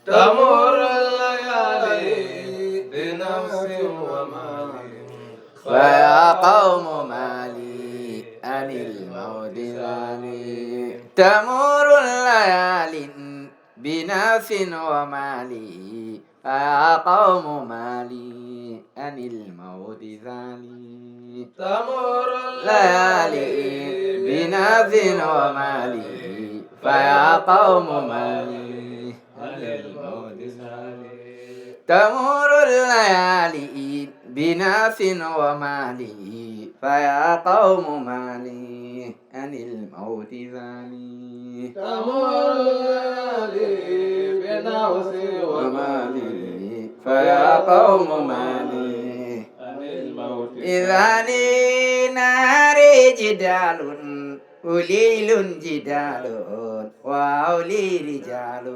تمر الليالي بنفس ومال فيا قوم ما لي عن الموت ذاني تمر الليالي بنفس ومالي فيا قوم ما لي عن الموت ذاني تمر ليالي بنفس ومالي فيا قوم ما لي عن الموت ذاني تمر الليالي بناس ومالي فيا قوم مالي عن الموت ذاني تمر الليالي بنفس ومالي فيا قوم مالي عن الموت إذا لي ناري جدال وليل جدال وأولي رجال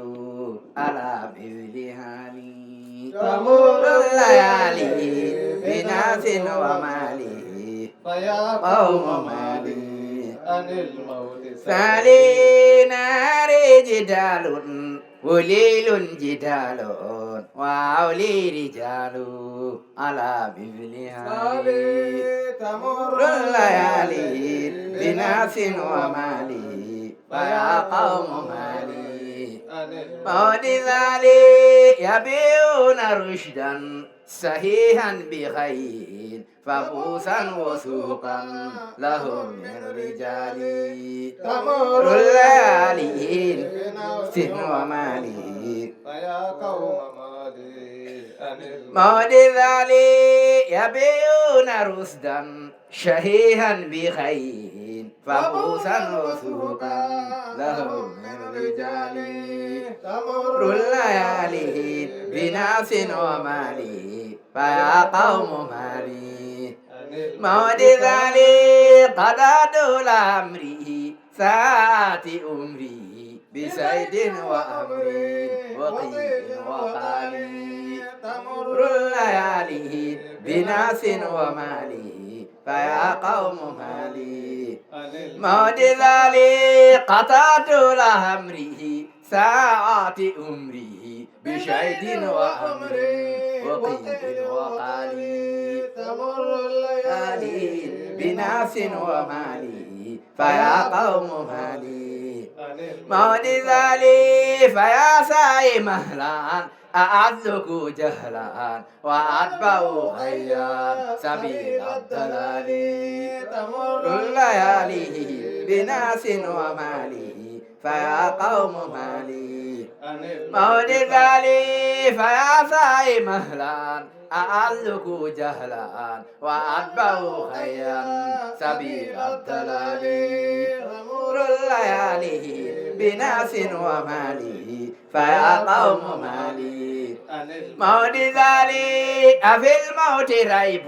على مثل حالي تمر الليالي بناس ومالي فيا قوم مالي عن الموت سالي ناري جدال وليل جدال وأولي رجال على مثل حالي تمر الليالي بناس ومالي فيا قوم مالي عن الموت موت ذالي يبيعون رشدا صحيحا بخير فبوسا وسوقا لهم من رجالي تمر الليالي بنفس سن ومالي فيا قوم مالي عن الموت موت ذالي يبيعون رشدا شهيها بخير فبوسا وسوقا لهم من رجالي تمر الليالي بناس ومالي فيا قوم مالي عن الموت موت ذالي قضى طول أمري ساعات أمري بسيد وأمري وقيل وقالي تمر الليالي بناس ومالي فيا قوم مالي عن الموت موت ذالي قطعت لأمره ساعات أمري بشيد وأمري وقيل وقالي تمر مالي الليالي بناس ومالي فيا قوم مالي عن الموت موت ذالي فيا ساي مهلا أعذك جهلا وأتبع خيا سبيل الضلال تمر الليالي بناس ومالي فيا قوم مالي عن الموت موت ذالي فيا ساي مهلا أعذك جهلا وأتبع خيا سبيل الضلال تمر الليالي بناس ومالي فيا قوم مالي عن الموت موت ذالي أفي الموت ريب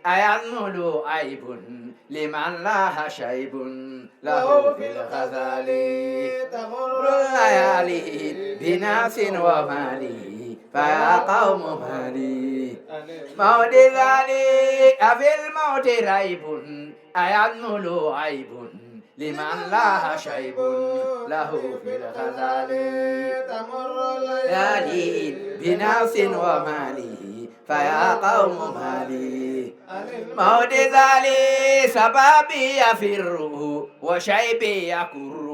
أينمل عيب لمن لا شيب له في الغزال تمر الليالي بناس ومالي فيا قوم مالي عن الموت موت ذالي أفي الموت ريب أينمل عيب لمن لا شيب له في الغزال تمر ليالي بنفس ومالي فيا قوم مالي عن الموت موت ذالي سبابي يفر وشيبي يكر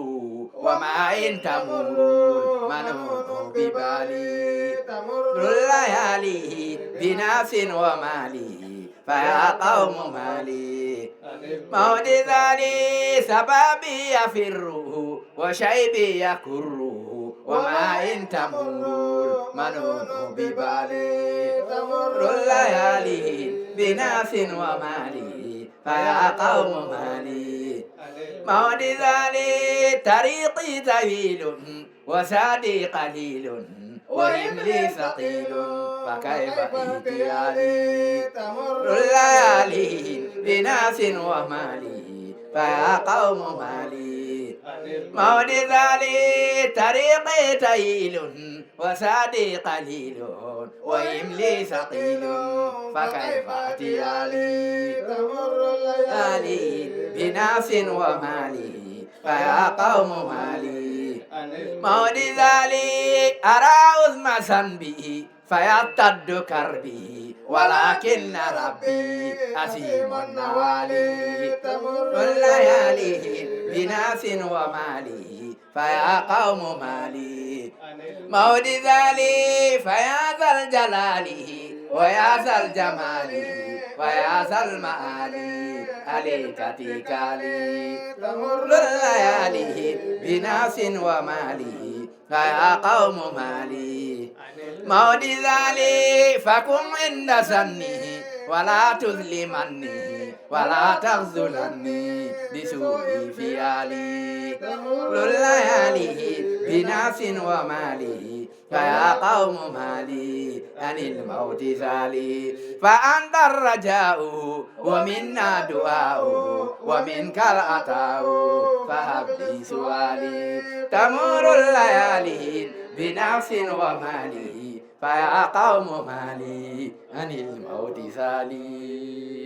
وما إن تمر منون ببالي تمر الليالي بنفس ومالي فيا قوم مالي عن الموت موت ذالي سبابي يفر وشيبي يكر وما إن تمر منون ببالي تمر الليالي بناس ومالي فيا قوم مالي موت ذالي طريقي طويل وسادي قليل ورملي ثقيل فكيف احتيالي تمر الليالي بناس ومالي فيا قوم مالي عن الموت موت ذالي طريقي طويل وسادي قليل ويملي ثقيل فكيف احتيالي تمر الليالي مالي بناس ومالي فيا قوم مالي عن مولد ذلك أرى عظم ذنبي فيرتد كربي ولكن ربي أسيم النوالي تمر الليالي بناس ومالي فيا قوم مالي مولد ذلك فيا ذا الجلال ويا ذا الجمال ويا ذا المآل عليك تكالي تمر الليالي بناس ومالي فيا قوم مالي مولد ذلك فكن عند ظنه ولا تظلمني ولا تخذلني بسوء فعلي تمر الليالي بناس ومالي فيا قوم مالي عن الموت ذلي فأنت الرجاء ومنا دعاء ومنك العطاء فهب لي سؤالي تمر الليالي بنفس ومالي فيا قوم مالي عن الموت ذلي